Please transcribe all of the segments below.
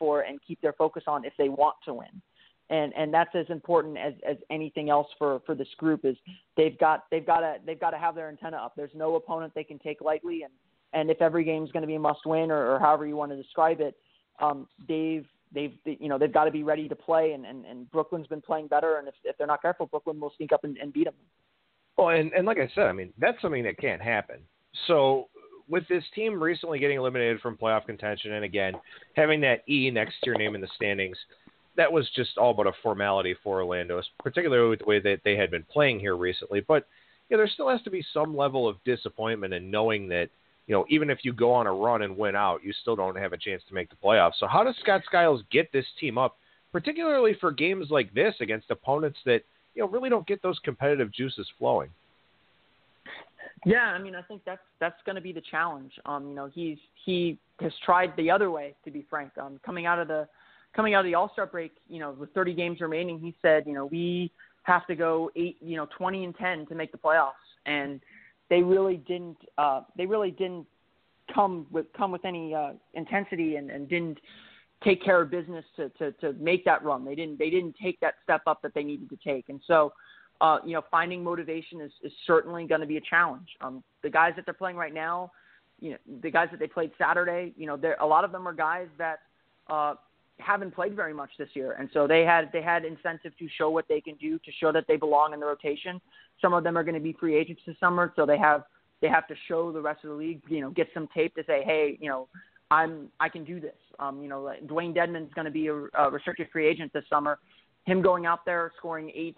for and keep their focus on if they want to win. And that's as important as anything else for this group. Is they've got to have their antenna up. There's no opponent they can take lightly, and if every game is going to be a must win or however you want to describe it, they've got to be ready to play. And Brooklyn's been playing better, and if they're not careful, Brooklyn will sneak up and beat them. Well, and like I said, I mean, that's something that can't happen. So with this team recently getting eliminated from playoff contention, and again having that E next to your name in the standings, that was just all but a formality for Orlando, particularly with the way that they had been playing here recently. But there still has to be some level of disappointment in knowing that, even if you go on a run and win out, you still don't have a chance to make the playoffs. So how does Scott Skiles get this team up, particularly for games like this against opponents that, really don't get those competitive juices flowing? Yeah, I mean, I think that's going to be the challenge. He has tried the other way, to be frank. Coming out of the All-Star break, with 30 games remaining, he said, we have to go 20-10 to make the playoffs, and they really didn't come with any intensity and didn't take care of business to make that run. They didn't take that step up that they needed to take, and so finding motivation is certainly going to be a challenge. The guys that they're playing right now, the guys that they played Saturday, a lot of them are guys that haven't played very much this year, and so they had incentive to show what they can do, to show that they belong in the rotation. Some of them are going to be free agents this summer, so they have to show the rest of the league, get some tape to say, hey, I can do this. Dwayne Dedmon's going to be a restricted free agent this summer. Him going out there, scoring a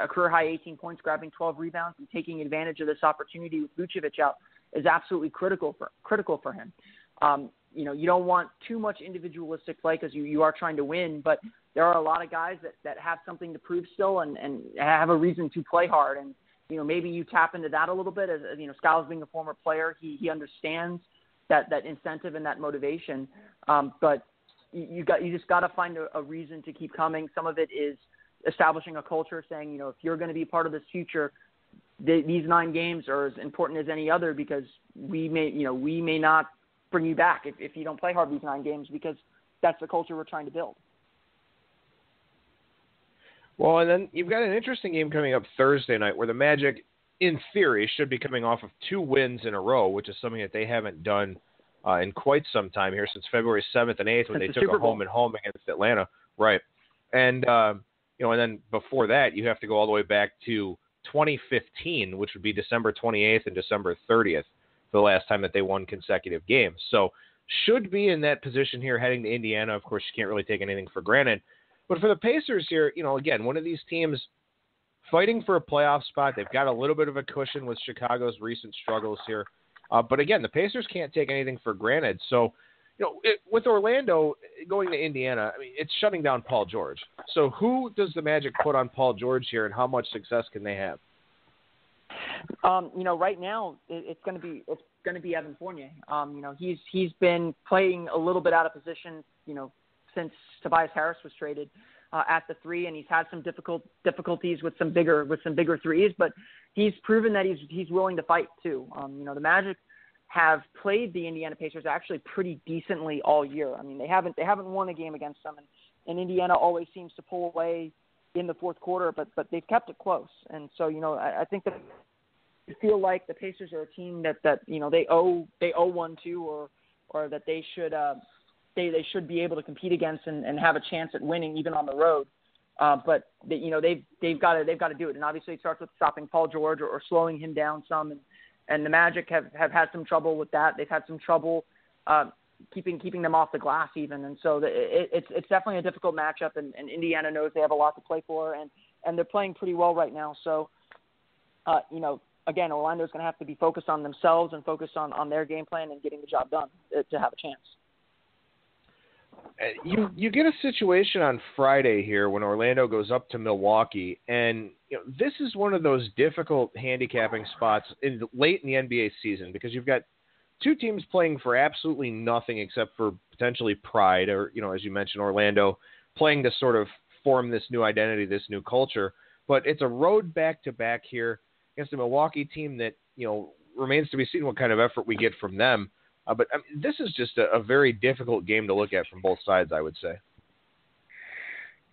career high 18 points, grabbing 12 rebounds, and taking advantage of this opportunity with Vucevic out is absolutely critical for him. You don't want too much individualistic play because you are trying to win, but there are a lot of guys that have something to prove still and have a reason to play hard. And, maybe you tap into that a little bit. As Skiles being a former player, he understands that incentive and that motivation. But you just got to find a reason to keep coming. Some of it is establishing a culture, saying, if you're going to be part of this future, these 9 games are as important as any other, because we may not bring you back if you don't play hard these 9 games, because that's the culture we're trying to build. Well, and then you've got an interesting game coming up Thursday night where the Magic, in theory, should be coming off of 2 wins in a row, which is something that they haven't done in quite some time here, since February 7th and 8th when they took a home and home against Atlanta. Right. And, and then before that, you have to go all the way back to 2015, which would be December 28th and December 30th, the last time that they won consecutive games. So should be in that position here heading to Indiana. Of course, you can't really take anything for granted. But for the Pacers here, again, one of these teams fighting for a playoff spot. They've got a little bit of a cushion with Chicago's recent struggles here. But again, the Pacers can't take anything for granted. So, with Orlando going to Indiana, I mean, it's shutting down Paul George. So who does the Magic put on Paul George here, and how much success can they have? Right now it's going to be Evan Fournier. He's been playing a little bit out of position, since Tobias Harris was traded at the 3, and he's had some difficulties with some bigger threes, but he's proven that he's willing to fight too. The Magic have played the Indiana Pacers actually pretty decently all year. I mean, they haven't won a game against them, and Indiana always seems to pull away in the fourth quarter, but they've kept it close. And so, I think that I feel like the Pacers are a team that they owe one to, or that they should be able to compete against and have a chance at winning even on the road. But they've got to do it. And obviously it starts with stopping Paul George or slowing him down some. And the Magic have had some trouble with that. They've had some trouble keeping them off the glass even. And so it's definitely a difficult matchup. And Indiana knows they have a lot to play for, and they're playing pretty well right now. So, again, Orlando's going to have to be focused on themselves and focused on their game plan and getting the job done to have a chance. You get a situation on Friday here when Orlando goes up to Milwaukee, and this is one of those difficult handicapping spots late in the NBA season, because you've got 2 teams playing for absolutely nothing except for potentially pride, or as you mentioned, Orlando playing to sort of form this new identity, this new culture. But it's a road back-to-back here against a Milwaukee team that remains to be seen what kind of effort we get from them. But I mean, this is just a very difficult game to look at from both sides, I would say.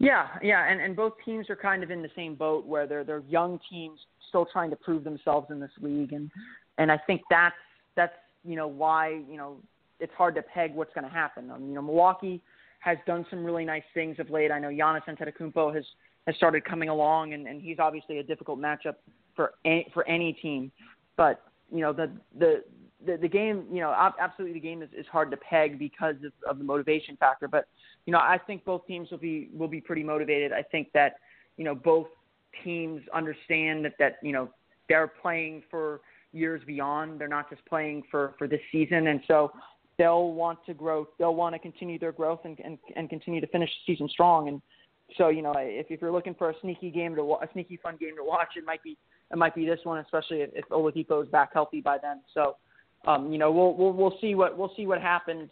Yeah, and both teams are kind of in the same boat where they're young teams still trying to prove themselves in this league, and I think that's why it's hard to peg what's going to happen. Milwaukee has done some really nice things of late. I know Giannis Antetokounmpo has started coming along, and he's obviously a difficult matchup for any team. But the game, absolutely the game is hard to peg because of the motivation factor. But I think both teams will be pretty motivated. I think that both teams understand that they're playing for years beyond. They're not just playing for this season, and so they'll want to grow. They'll want to continue their growth and continue to finish the season strong. And so if you're looking for a sneaky fun game to watch, it might be this one, especially if Oladipo is back healthy by then. So we'll see what happens.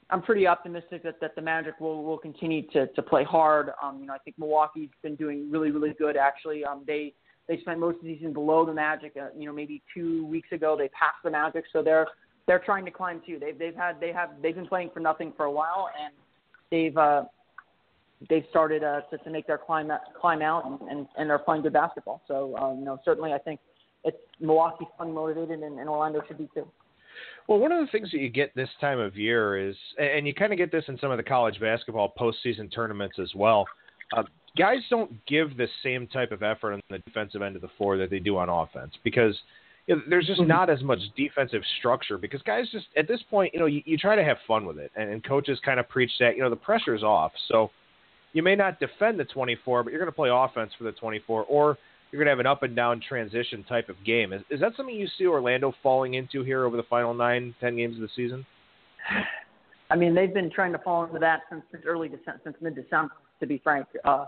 I'm pretty optimistic that the Magic will continue to play hard. I think Milwaukee's been doing really, really good actually. They spent most of the season below the Magic. Maybe 2 weeks ago they passed the Magic, so they're trying to climb too. They've been playing for nothing for a while, and they've started to make their climb out, and they're playing good basketball. So certainly I think it's Milwaukee's fun motivated, and Orlando should be too. Well, one of the things that you get this time of year is, and you kind of get this in some of the college basketball postseason tournaments as well, guys don't give the same type of effort on the defensive end of the floor that they do on offense because there's just not as much defensive structure because guys just, at this point, you try to have fun with it, and coaches kind of preach that, the pressure's off. So you may not defend the 24, but you're going to play offense for the 24, or you're going to have an up-and-down transition type of game. Is that something you see Orlando falling into here over the final 9-10 games of the season? I mean, they've been trying to fall into that since mid-December, to be frank. The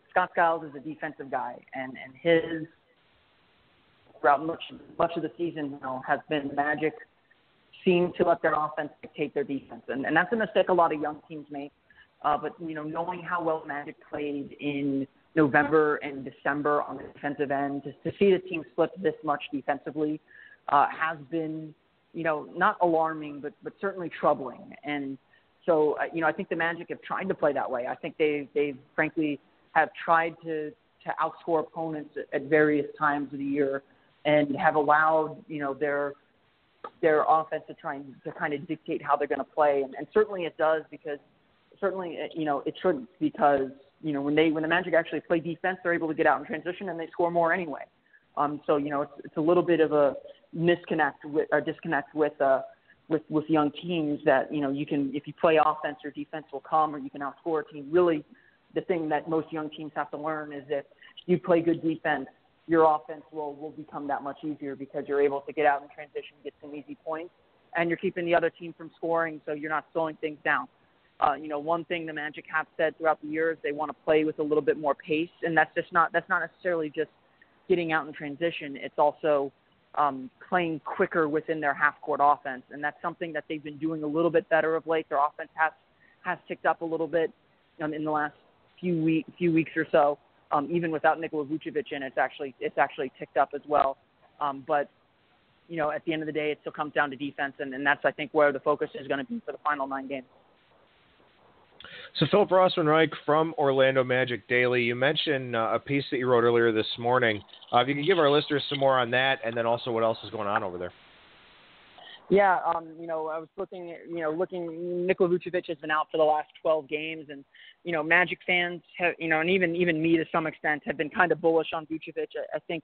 Scott Skiles is a defensive guy, and his throughout much of the season has been Magic seem to let their offense dictate their defense, and that's a mistake a lot of young teams make. But knowing how well Magic played in November and December on the defensive end, to see the team slip this much defensively has been, not alarming, but certainly troubling. And so, I think the Magic have tried to play that way. I think they frankly have tried to outscore opponents at various times of the year and have allowed, their offense to try to kind of dictate how they're going to play. And certainly it does because it shouldn't because, when the Magic actually play defense, they're able to get out in transition and they score more anyway. So it's a little bit of a disconnect with young teams that you can, if you play offense, your defense will come, or you can outscore a team. Really, the thing that most young teams have to learn is that you play good defense, your offense will become that much easier because you're able to get out in transition, get some easy points, and you're keeping the other team from scoring, so you're not slowing things down. One thing the Magic have said throughout the years, they want to play with a little bit more pace, and that's not necessarily just getting out in transition. It's also playing quicker within their half-court offense, and that's something that they've been doing a little bit better of late. Their offense has ticked up a little bit in the last few weeks or so, even without Nikola Vucevic in. It's actually ticked up as well. But at the end of the day, it still comes down to defense, and that's, I think, where the focus is going to be for the final 9 games. So Philip Rossman-Reich from Orlando Magic Daily, you mentioned a piece that you wrote earlier this morning. If you could give our listeners some more on that, and then also what else is going on over there. Yeah, I was looking, Nikola Vucevic has been out for the last 12 games, and, Magic fans have, and even me to some extent have been kind of bullish on Vucevic. I think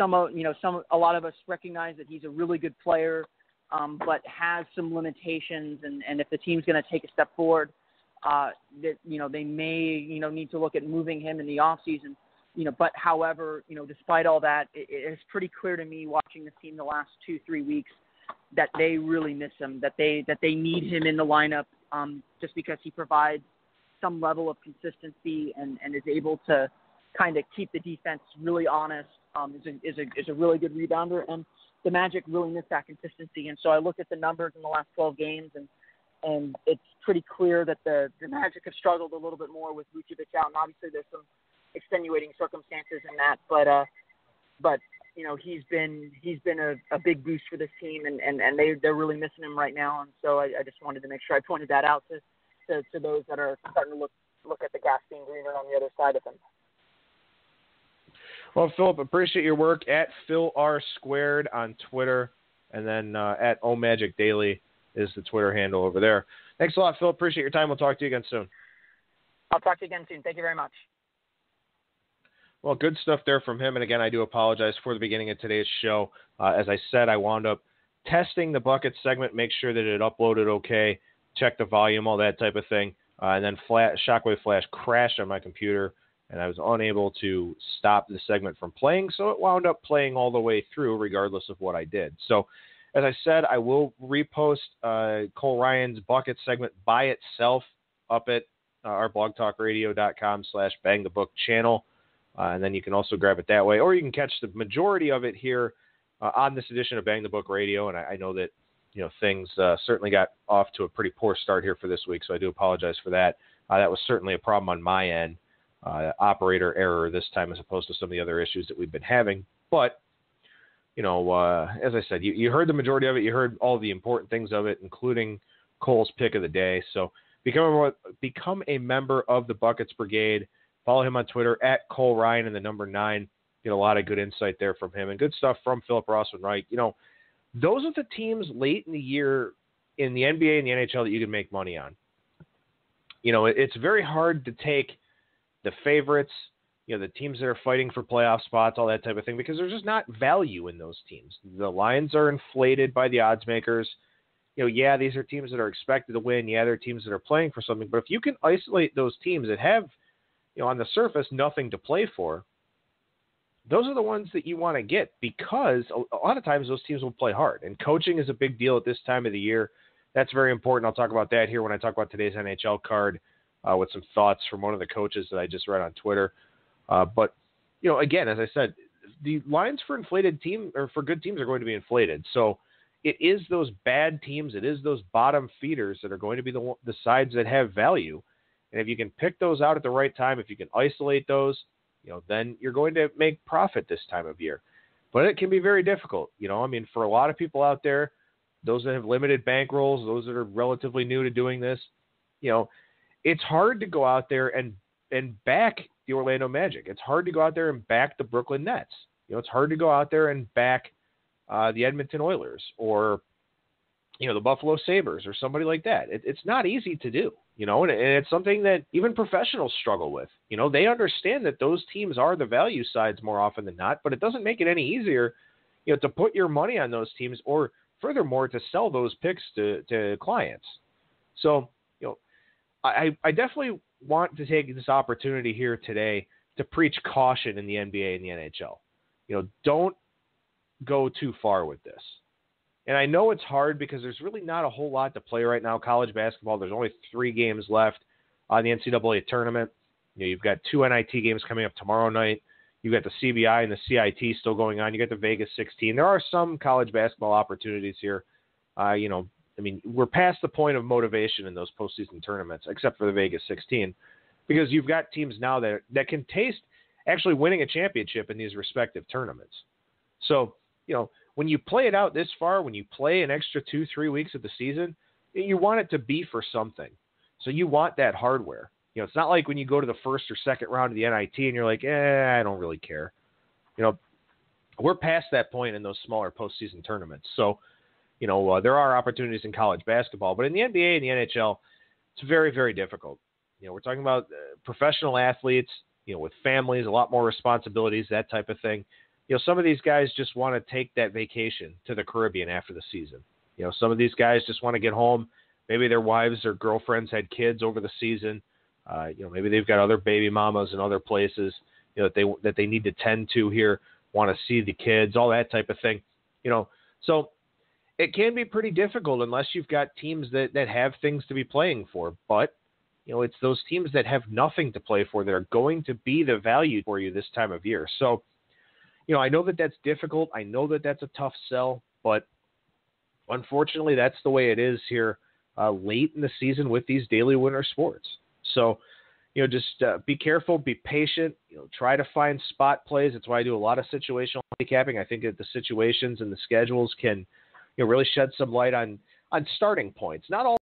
a lot of us recognize that he's a really good player, but has some limitations, and if the team's going to take a step forward, that they may need to look at moving him in the offseason. But however, despite all that, it's pretty clear to me watching the team the last 2-3 weeks that they really miss him, that they need him in the lineup just because he provides some level of consistency and is able to kind of keep the defense really honest. Is a really good rebounder, and the Magic really miss that consistency. And so I looked at the numbers in the last 12 games, and it's pretty clear that the Magic have struggled a little bit more with Vucevic out, and obviously there's some extenuating circumstances in that. But he's been a big boost for this team, and they're really missing him right now. And so I just wanted to make sure I pointed that out to those that are starting to look at the gas being greener on the other side of him. Well, Philip, appreciate your work at Phil R Squared on Twitter, and then at OMagic Daily is the Twitter handle over there. Thanks a lot, Phil. Appreciate your time. We'll talk to you again soon. I'll talk to you again soon. Thank you very much. Well, good stuff there from him. And again, I do apologize for the beginning of today's show. As I said, I wound up testing the Bucket segment, make sure that it uploaded okay, check the volume, all that type of thing. And then Shockwave Flash crashed on my computer, and I was unable to stop the segment from playing, so it wound up playing all the way through regardless of what I did. So, as I said, I will repost Cole Ryan's Bucket segment by itself up at our blogtalkradio.com/BangTheBook channel, and then you can also grab it that way, or you can catch the majority of it here on this edition of Bang the Book Radio. And I know that things certainly got off to a pretty poor start here for this week, so I do apologize for that. That was certainly a problem on my end. Operator error this time as opposed to some of the other issues that we've been having. But, as I said, you heard the majority of it. You heard all the important things of it, including Cole's pick of the day. So become a member of the Buckets Brigade. Follow him on Twitter at Cole Ryan and the number 9. Get a lot of good insight there from him and good stuff from Philip Rossman-Reich. Those are the teams late in the year in the NBA and the NHL that you can make money on. It's very hard to take the favorites, the teams that are fighting for playoff spots, all that type of thing, because there's just not value in those teams. The lines are inflated by the odds makers. Yeah, these are teams that are expected to win. Yeah, they're teams that are playing for something. But if you can isolate those teams that have, on the surface, nothing to play for, those are the ones that you want to get, because a lot of times those teams will play hard. And coaching is a big deal at this time of the year. That's very important. I'll talk about that here when I talk about today's NHL card. With some thoughts from one of the coaches that I just read on Twitter. But again, as I said, the lines for inflated team or for good teams are going to be inflated. So it is those bad teams, it is those bottom feeders that are going to be the sides that have value. And if you can pick those out at the right time, if you can isolate those, then you're going to make profit this time of year. But it can be very difficult. For a lot of people out there, those that have limited bankrolls, those that are relatively new to doing this, it's hard to go out there and back the Orlando Magic. It's hard to go out there and back the Brooklyn Nets. It's hard to go out there and back the Edmonton Oilers or, the Buffalo Sabres or somebody like that. It's not easy to do, and it's something that even professionals struggle with. They understand that those teams are the value sides more often than not, but it doesn't make it any easier, to put your money on those teams or furthermore to sell those picks to clients. So, I definitely want to take this opportunity here today to preach caution in the NBA and the NHL. Don't go too far with this. And I know it's hard because there's really not a whole lot to play right now. College basketball, there's only 3 games left on the NCAA tournament. You've got 2 NIT games coming up tomorrow night. You've got the CBI and the CIT still going on. You got the Vegas 16. There are some college basketball opportunities here. We're past the point of motivation in those postseason tournaments, except for the Vegas 16, because you've got teams now that can taste actually winning a championship in these respective tournaments. So, when you play it out this far, when you play an extra 2-3 weeks of the season, you want it to be for something. So you want that hardware. It's not like when you go to the first or second round of the NIT and you're like, I don't really care. We're past that point in those smaller postseason tournaments. So, there are opportunities in college basketball, but in the NBA and the NHL, it's very, very difficult. We're talking about professional athletes, with families, a lot more responsibilities, that type of thing. Some of these guys just want to take that vacation to the Caribbean after the season. Some of these guys just want to get home. Maybe their wives or girlfriends had kids over the season. Maybe they've got other baby mamas in other places, that they need to tend to here, want to see the kids, all that type of thing. So it can be pretty difficult unless you've got teams that have things to be playing for. But, it's those teams that have nothing to play for that are going to be the value for you this time of year. So, I know that that's difficult. I know that that's a tough sell, but unfortunately that's the way it is here late in the season with these daily winter sports. So, just be careful, be patient, try to find spot plays. That's why I do a lot of situational handicapping. I think that the situations and the schedules can, really shed some light on starting points. Not all